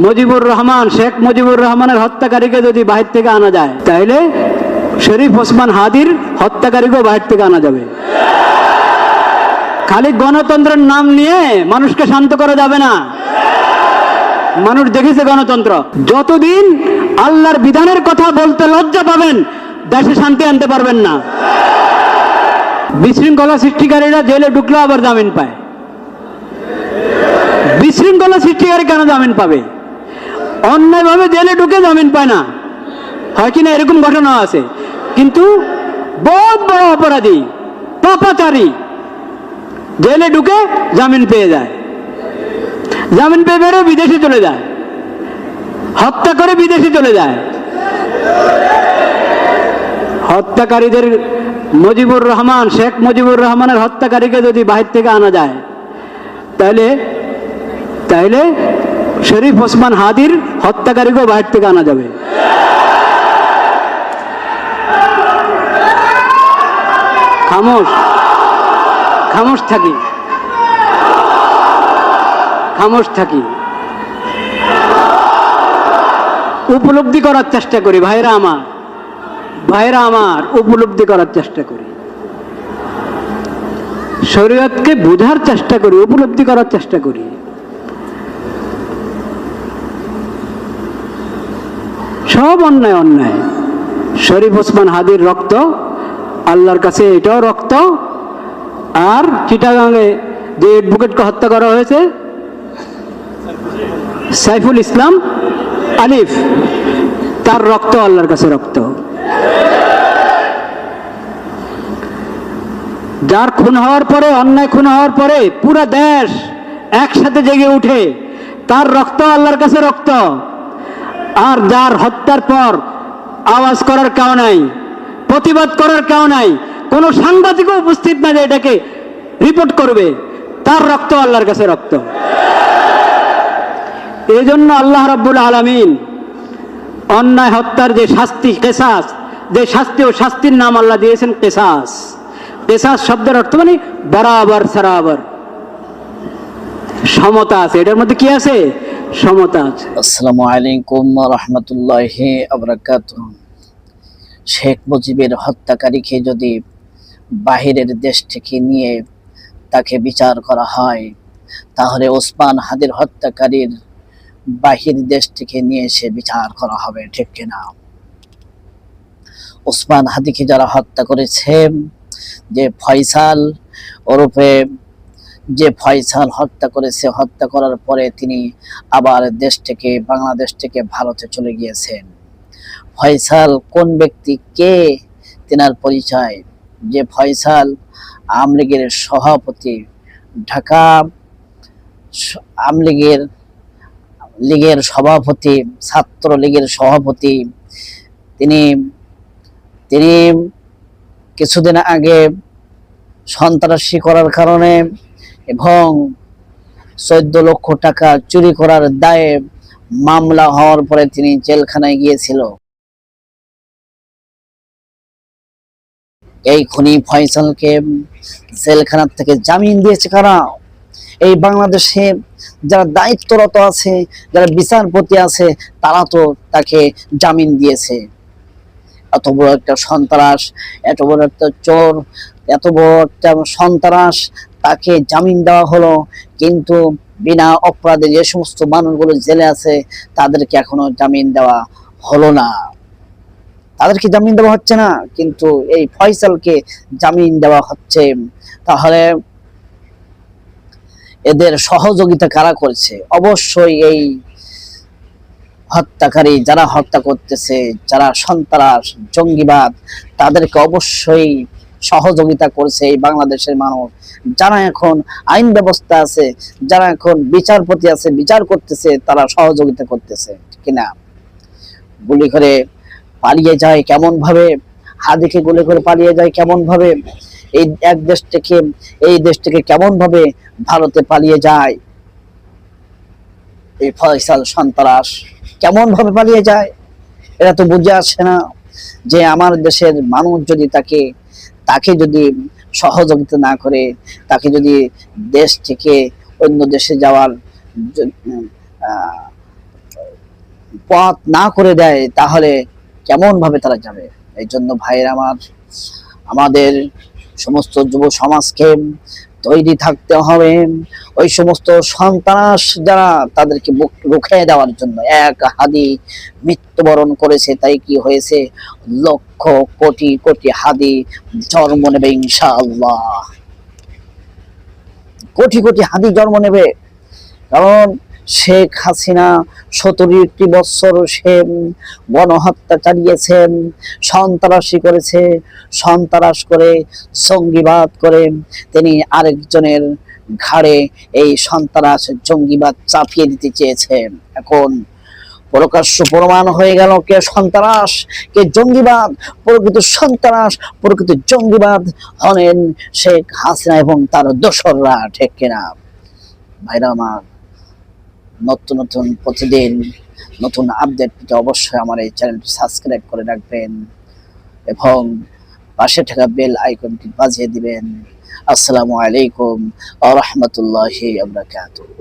মুজিবুর রহমান, শেখ মুজিবুর রহমানের হত্যাকারীকে যদি বাহির থেকে আনা যায়, তাহলে শরীফ ওসমান হাদির হত্যাকারীকেও বাহির থেকে আনা যাবে। খালি গণতন্ত্রের নাম নিয়ে মানুষকে শান্ত করা যাবে না। মানুষ দেখেছে গণতন্ত্র, যতদিন আল্লাহর বিধানের কথা বলতে লজ্জা পাবেন, দেশে শান্তি আনতে পারবেন না। বিশৃঙ্খলা সৃষ্টিকারীরা জেলে ঢুকলেও আবার জামিন পায়। বিশৃঙ্খলা সৃষ্টিকারী কেন জামিন পাবে? অন্যায়ভাবে জেলে ঢুকে জামিন পায় না, হয় কিনা এরকম ঘটনা আছে। কিন্তু বহুত বড় অপরাধী, পাপাচারী জেলে ঢুকে জামিন পেয়ে যায়, জামিন পেয়ে বেরো বিদেশে চলে যায়, হত্যা করে বিদেশে চলে যায়। হত্যাকারীদের, মুজিবুর রহমান, শেখ মুজিবুর রহমানের হত্যাকারীকে যদি বাহির থেকে আনা যায়, তাহলে শরীফ ওসমান হাদির হত্যাকারীকেও বাহির থেকে আনা যাবে। খামোশ খামোশ থাকি, খামোশ থাকি, উপলব্ধি করার চেষ্টা করি। ভাইরা আমার উপলব্ধি করার চেষ্টা করি, শরীয়তকে বোঝার চেষ্টা করি, উপলব্ধি করার চেষ্টা করি। সব অন্যায় অন্যায়। শরীফ ওসমান হাদির রক্ত আল্লাহর কাছে এটাও রক্ত, আর চিটাগাঙে যে অ্যাডভোকেটকে হত্যা করা হয়েছে, সাইফুল ইসলাম আলিফ, তার রক্ত আল্লাহর কাছে রক্ত। যার খুন হওয়ার পরে, অন্যায় খুন হওয়ার পরে পুরো দেশ একসাথে জেগে উঠে, তার রক্ত আল্লাহর কাছে রক্ত। আর যার হত্যার পর আওয়াজ করার কেউ নাই, প্রতিবাদ করার কেউ নাই, কোনো সাংবাদিকও উপস্থিত না যে এটাকে রিপোর্ট করবে, তার রক্ত আল্লাহর কাছে রক্ত। এই জন্য আল্লাহ রাব্বুল আলামিন অন্যায় হত্যার যে শাস্তি, কেসাস, যে শাস্তি, ও শাস্তির নাম আল্লাহ দিয়েছেন কেসাস। কেসাস শব্দের অর্থ মানে বরাবর সরাবর, সমতা আছে এটার মধ্যে। কি আছে? সমতা আছে। আসসালামু আলাইকুম ওয়া রাহমাতুল্লাহি ওয়া বারাকাতুহু। শেখ মুজিবের হত্যাকারীকে যদি বাহিরের দেশ থেকে নিয়ে তাকে বিচার করা হয়, তাহলে ওসমান হাদির হত্যাকারীর বাহির দেশ থেকে নিয়ে এসে বিচার করা হবে, ঠিক কিনা? ওসমান হাদিকে যারা হত্যা করেছে, যে ফয়সাল ওরফে যে ফয়সাল হত্যা করেছে, হত্যা করার পরে তিনি আবার দেশ থেকে, বাংলাদেশ থেকে ভারতে চলে গিয়েছেন। ফয়সাল কোন ব্যক্তি, কে, তেনার পরিচয়? যে ফয়সাল আমলীগের সভাপতি, ঢাকা লীগের সভাপতি, ছাত্র লীগের সভাপতি। তিনি কিছুদিন আগে সন্ত্রাসী করার কারণে এবং 14 লক্ষ টাকা চুরি করার দায়ে মামলা হওয়ার পরে তিনি জেলখানায় গিয়েছিল। এই খুনি ফয়সালকে জেলখানার থেকে জামিন দিয়েছে কারা? এই বাংলাদেশে যারা দায়িত্বরত আছে, যারা বিচারপতি আছে, তারা তো তাকে জামিন দিয়েছে। এত বড় একটা সন্ত্রাস, এত বড় একটা চোর, এত বড় একটা সন্ত্রাস, তাকে জামিন দেওয়া হলো। কিন্তু বিনা অপরাধে যে সমস্ত মানুষগুলো জেলে আছে, তাদেরকে এখনো জামিন দেওয়া হলো না, তাদেরকে জামিন দেওয়া হচ্ছে না, কিন্তু এই ফয়সালকে জামিন দেওয়া হচ্ছে। তাহলে এদের সহযোগিতা কারা করছে? অবশ্যই এই হত্যাকারী, যারা হত্যা করতেছে, যারা সন্ত্রাস, জঙ্গিবাদ, তাদেরকে অবশ্যই সহযোগিতা করছে এই বাংলাদেশের মানুষ। যারা এখন আইন ব্যবস্থা আছে, যারা এখন বিচারপতি আছে, বিচার করতেছে, তারা সহযোগিতা করতেছে, কিনা? গুলি করে পালিয়ে যায় কেমন ভাবে, হাদিকে গুলি করে পালিয়ে যায় কেমন ভাবে, এই এক দেশ থেকে এই দেশ থেকে কেমন ভাবে ভারতে পালিয়ে যায়, এই ফয়সাল সন্ত্রাস কেমন ভাবে পালিয়ে যায়, এটা তো বুঝে আসে না। যে আমার দেশের মানুষ যদি তাকে যদি সহযোগিতা না করে, তাকে যদি দেশ থেকে অন্য দেশে যাওয়ার পথ না করে দেয় তাহলে কেমন ভাবে তারা যাবে? এই জন্য ভাইয়ের আমার, আমাদের সমস্ত যুব সমাজকে তৈরি থাকতে হবে ওই সমস্ত সন্ত্রাস যারা তাদেরকে রুখে দেওয়ার জন্য। এক হাদি মৃত্যুবরণ করেছে, তাই কি হয়েছে? লক্ষ কোটি কোটি হাদি জন্ম নেবে ইনশাআল্লাহ, কোটি কোটি হাদি জন্ম নেবে। কারণ শেখ হাসিনা 17 বছর সে গণহত্যা চালিয়েছে, সন্ত্রাসী করেছে, সন্ত্রাস করে, জঙ্গিবাদ করে তিনি আরেকজনের ঘাড়ে এই সন্ত্রাস জঙ্গিবাদ চাপিয়ে দিতে চেয়েছেন। এখন প্রকাশ্য প্রমাণ হয়ে গেল কে সন্ত্রাস কে জঙ্গিবাদ। প্রকৃত সন্ত্রাস প্রকৃত জঙ্গিবাদ হলেন শেখ হাসিনা এবং তার দোসররা, ঠিক কিনা ভাইরা আমার? নতুন নতুন প্রতিদিন নতুন আপডেট পেতে অবশ্যই আমার এই চ্যানেলটি সাবস্ক্রাইব করে রাখবেন এবং পাশে থাকা বেল আইকনটি বাজিয়ে দিবেন। আসসালামু আলাইকুম ওয়া রাহমাতুল্লাহি ওয়া বারাকাতুহু।